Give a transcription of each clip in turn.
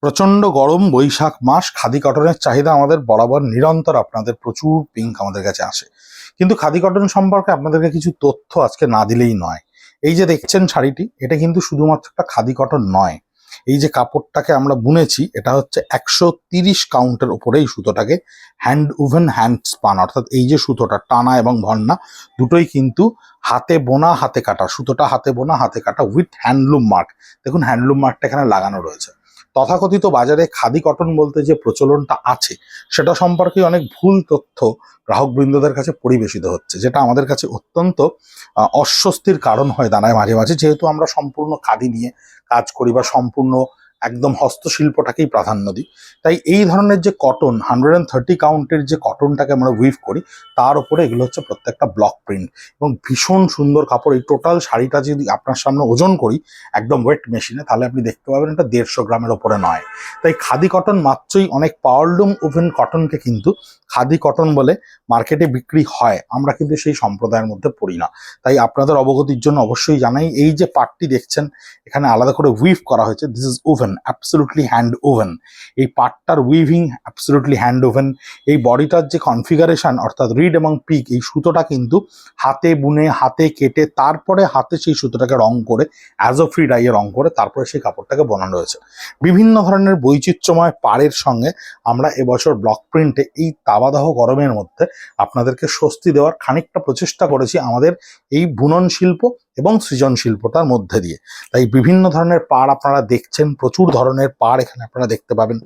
প্রচন্ড গরম বৈশাখ মাস, খাদি কটনের চাহিদা আমাদের বরাবর নিরন্তর। আপনাদের প্রচুর পিঙ্ক আমাদের কাছে আসে, কিন্তু খাদি কটন সম্পর্কে আপনাদেরকে কিছু তথ্য আজকে না দিলেই নয়। এই যে দেখছেন শাড়িটি, এটা কিন্তু শুধুমাত্র একটা খাদি কটন নয়। এই যে কাপড়টাকে আমরা বুনেছি, এটা হচ্ছে 130 কাউন্টের উপরে এই সুতোটাকে হ্যান্ড উভেন হ্যান্ড স্পান, অর্থাৎ এই যে সুতোটা টানা এবং ভন্না দুটোই কিন্তু হাতে বোনা হাতে কাটা। সুতোটা হাতে বোনা হাতে কাটা উইথ হ্যান্ডলুম মার্ক। দেখুন হ্যান্ডলুম মার্কটা এখানে লাগানো রয়েছে। তথাকথিত বাজারে খাদি কটন বলতে যে প্রচলনটা আছে, সেটা সম্পর্কে অনেক ভুল তথ্য গ্রাহকবৃন্দদের কাছে পরিবেশিত হচ্ছে, যেটা আমাদের কাছে অত্যন্ত অস্বস্তির কারণ হয়ে দাঁড়ায় মাঝে মাঝে, যেহেতু আমরা সম্পূর্ণ খাদি নিয়ে কাজ করি বা সম্পূর্ণ একদম হস্তশিল্পটাকেই প্রাধান্য দিই। তাই এই ধরনের যে কটন 130 কাউন্টের যে কটনটাকে আমরা উইভ করি, তার উপরে এগুলো হচ্ছে প্রত্যেকটা ব্লক প্রিন্ট এবং ভীষণ সুন্দর কাপড়। এই টোটাল শাড়িটা যদি আপনার সামনে ওজন করি একদম ওয়েট মেশিনে, তাহলে আপনি দেখতে পাবেন এটা 150 গ্রামের ওপরে নয়। তাই খাদি কটন মাত্রই অনেক পাওয়ারলুম ওভেন কটনকে কিন্তু খাদি কটন বলে মার্কেটে বিক্রি হয়। আমরা কিন্তু সেই সম্প্রদায়ের মধ্যে পড়ি না। তাই আপনাদের অবগতির জন্য অবশ্যই জানাই, এই যে পার্টটি দেখছেন এখানে আলাদা করে উইভ করা হয়েছে, this is oven, absolutely hand woven. এই পার্টটার উইভিং অ্যাবসলিউটলি হ্যান্ড ওভেন। এই বডিটার যে কনফিগারেশন, অর্থাৎ রিড এবং পিক, এই সুতোটা কিন্তু হাতে বুনে হাতে কেটে তারপরে হাতে সেই সুতোটাকে রং করে অ্যাজ অ ফ্রি ডাইয়ে রং করে তারপরে সেই কাপড়টাকে বানানো হয়েছে। বিভিন্ন ধরনের বৈচিত্র্যময় পাড়ের সঙ্গে আমরা এবছর ব্লক প্রিন্টে এই তাবাদাহ গরমের মধ্যে আপনাদেরকে স্বস্তি দেওয়ার খানিকটা প্রচেষ্টা করেছি আমাদের এই বুনন শিল্প এবং সৃজন শিল্পটার মধ্যে দিয়ে। তাই বিভিন্ন ধরনের পাড় আপনারা দেখছেন, প্রচুর ধরনের পাড় এখানে আপনারা দেখতে পাবেন।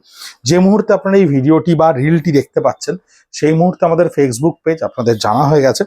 যে মুহূর্তে আপনারা এই ভিডিওটি বা রিলটি দেখতে পাচ্ছেন, সেই মুহূর্তে আমাদের ফেসবুক পেজ আপনাদের জানা হয়ে গেছে।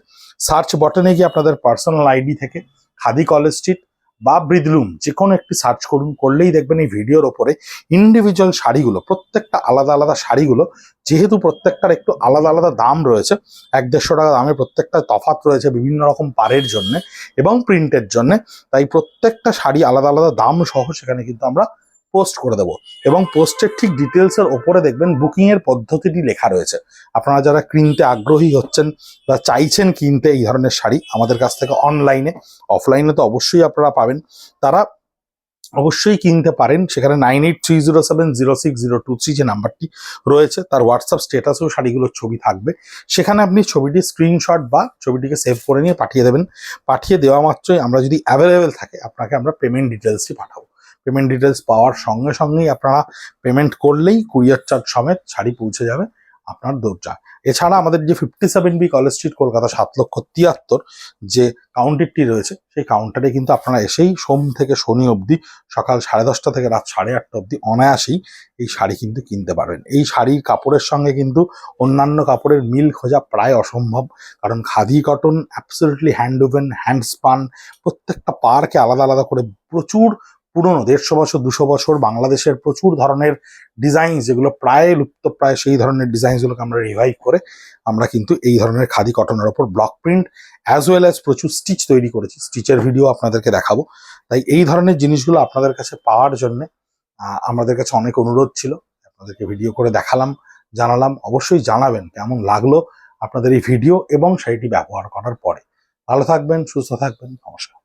সার্চ বটনে গিয়ে আপনাদের পার্সোনাল আইডি থেকে খাদি কলেজ স্ট্রিট বা ব্রিদলুম যে কোনো একটি সার্চ করুন, করলেই দেখবেন এই ভিডিওর ওপরে ইন্ডিভিজুয়াল শাড়িগুলো, প্রত্যেকটা আলাদা আলাদা শাড়িগুলো, যেহেতু প্রত্যেকটার একটু আলাদা আলাদা দাম রয়েছে, 100-150 টাকা দামে প্রত্যেকটা তফাৎ রয়েছে বিভিন্ন রকম পাড়ের জন্য এবং প্রিন্টের জন্য। তাই প্রত্যেকটা শাড়ি আলাদা আলাদা দাম সহ সেখানে কিন্তু আমরা পোস্ট করে দেবো, এবং পোস্টের ঠিক ডিটেলসের ওপরে দেখবেন বুকিং এর পদ্ধতিটি লেখা রয়েছে। আপনারা যারা কিনতে আগ্রহী হচ্ছেন বা চাইছেন কিনতে এই ধরনের শাড়ি আমাদের কাছ থেকে অনলাইনে, অফলাইনে তো অবশ্যই আপনারা পাবেন, তারা অবশ্যই কিনতে পারেন। সেখানে 9830706023 যে নাম্বারটি রয়েছে, তার হোয়াটসঅ্যাপ স্ট্যাটাসেও শাড়িগুলোর ছবি থাকবে। সেখানে আপনি ছবিটি স্ক্রিনশট বা ছবিটিকে সেভ করে নিয়ে পাঠিয়ে দেবেন। পাঠিয়ে দেওয়া মাত্রই আমরা যদি অ্যাভেলেবেল থাকে আপনাকে আমরা পেমেন্ট ডিটেলসটি পাঠাবো। পেমেন্ট ডিটেলস পাওয়ার সঙ্গে সঙ্গেই আপনারা পেমেন্ট করলেই কুরিয়ার চার্জ সমেত শাড়ি পৌঁছে যাবে আপনার দরজায়। এছাড়া আমাদের যে 57B কলেজ স্ট্রিট কলকাতা 7,73,000 যে কাউন্টারটি রয়েছে, সেই কাউন্টারে কিন্তু আপনারা এসেই সোম থেকে শনি অবধি সকাল 10:30 থেকে রাত 8:30 অবধি অনায়াসেই এই শাড়ি কিন্তু কিনতে পারবেন। এই শাড়ির কাপড়ের সঙ্গে কিন্তু অন্যান্য কাপড়ের মিল খোঁজা প্রায় অসম্ভব, কারণ khadi cotton absolutely hand woven hand span. প্রত্যেকটা পারকে আলাদা আলাদা করে প্রচুর পুরনো 150 বছর 200 বছর বাংলাদেশের প্রচুর ধরনের ডিজাইন, যেগুলো প্রায় লুপ্ত প্রায়, সেই ধরনের ডিজাইনগুলোকে আমরা রিভাইভ করে আমরা কিন্তু এই ধরনের খাদি কটনের ওপর block print as well as প্রচুর স্টিচ তৈরি করেছি। স্টিচের ভিডিও আপনাদেরকে দেখাবো। তাই এই ধরনের জিনিসগুলো আপনাদের কাছে পাওয়ার জন্য আমাদের কাছে অনেক অনুরোধ ছিল। আপনাদেরকে ভিডিও করে দেখালাম, জানালাম। অবশ্যই জানাবেন কেমন লাগলো আপনাদের এই ভিডিও এবং সেইটি ব্যবহার করার পরে। ভালো থাকবেন, সুস্থ থাকবেন, নমস্কার।